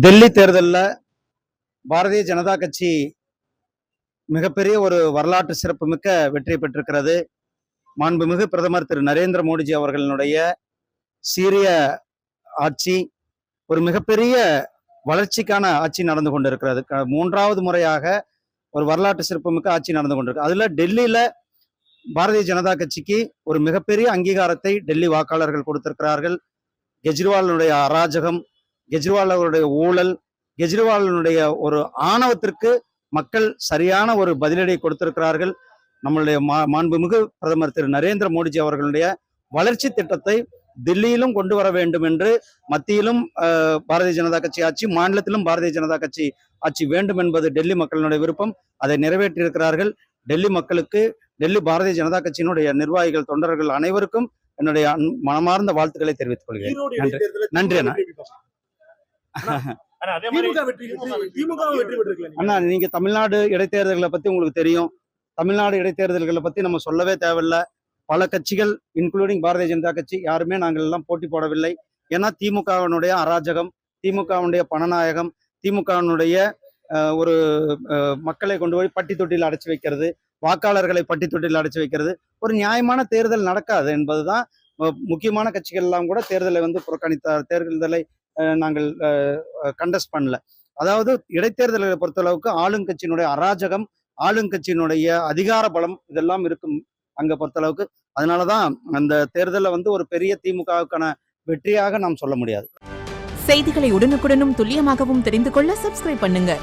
டெல்லி தேர்தலில் பாரதிய ஜனதா கட்சி மிகப்பெரிய ஒரு வரலாற்று சிறப்புமிக்க வெற்றி பெற்றிருக்கிறது. மாண்புமிகு பிரதமர் திரு நரேந்திர மோடிஜி அவர்களுடைய சீரிய ஆட்சி ஒரு மிகப்பெரிய வளர்ச்சிக்கான ஆட்சி நடந்து கொண்டிருக்கிறது. மூன்றாவது முறையாக ஒரு வரலாற்று சிறப்புமிக்க ஆட்சி நடந்து கொண்டிருக்கு. அதுல டெல்லியில பாரதிய ஜனதா கட்சிக்கு ஒரு மிகப்பெரிய அங்கீகாரத்தை டெல்லி வாக்காளர்கள் கொடுத்திருக்கிறார்கள். கெஜ்ரிவாலுடைய அராஜகம், கெஜ்ரிவாலுடைய ஊழல், கெஜ்ரிவாலுடைய ஒரு ஆணவத்திற்கு மக்கள் சரியான ஒரு பதிலடி கொடுத்திருக்கிறார்கள். நம்மளுடைய மாண்புமிகு பிரதமர் திரு நரேந்திர மோடிஜி அவர்களுடைய வளர்ச்சி திட்டத்தை தில்லியிலும் கொண்டு வர வேண்டும் என்று மத்தியிலும் பாரதிய ஜனதா கட்சி ஆட்சி, மாநிலத்திலும் பாரதிய ஜனதா கட்சி ஆட்சி வேண்டும் என்பது டெல்லி மக்களினுடைய விருப்பம். அதை நிறைவேற்றியிருக்கிறார்கள். டெல்லி மக்களுக்கு, டெல்லி பாரதிய ஜனதா கட்சியினுடைய நிர்வாகிகள், தொண்டர்கள் அனைவருக்கும் என்னுடைய மனமார்ந்த வாழ்த்துக்களை தெரிவித்துக் கொள்கிறேன். நன்றி அண்ணா. நீங்க தமிழ்நாடு இடைத்தேர்தல்களை பத்தி உங்களுக்கு தெரியும். தமிழ்நாடு இடைத்தேர்தல்களை பத்தி நம்ம சொல்லவே தேவையில்லை. பல கட்சிகள் இன்க்ளூடிங் பாரதிய ஜனதா கட்சி யாருமே நாங்கள் எல்லாம் போட்டி போடவில்லை. ஏன்னா திமுகவினுடைய அராஜகம், திமுகவினுடைய பணநாயகம், திமுகவினுடைய ஒரு மக்களை கொண்டு போய் பட்டி தொட்டியில் அடைச்சி வைக்கிறது, வாக்காளர்களை பட்டி தொட்டியில் அடைச்சி வைக்கிறது, ஒரு நியாயமான தேர்தல் நடக்காது என்பதுதான். முக்கியமான கட்சிகள் எல்லாம் கூட தேர்தலை புறக்கணித்தார். தேர்தலை நாங்கள் கண்டஸ்ட் பண்ணல. அதாவது இடைத்தேர்தலை பொறுத்தளவுக்கு ஆளுங்கட்சியினுடைய அராஜகம், ஆளுங்கட்சியினுடைய அதிகார பலம் இதெல்லாம் இருக்கும் அங்க பொறுத்தளவுக்கு. அதனாலதான் அந்த தேர்தலை ஒரு பெரிய திமுகவுக்கான வெற்றியாக நாம் சொல்ல முடியாது. செய்திகளை உடனுக்குடனும் துல்லியமாகவும் தெரிந்து கொள்ள சப்ஸ்கிரைப் பண்ணுங்க.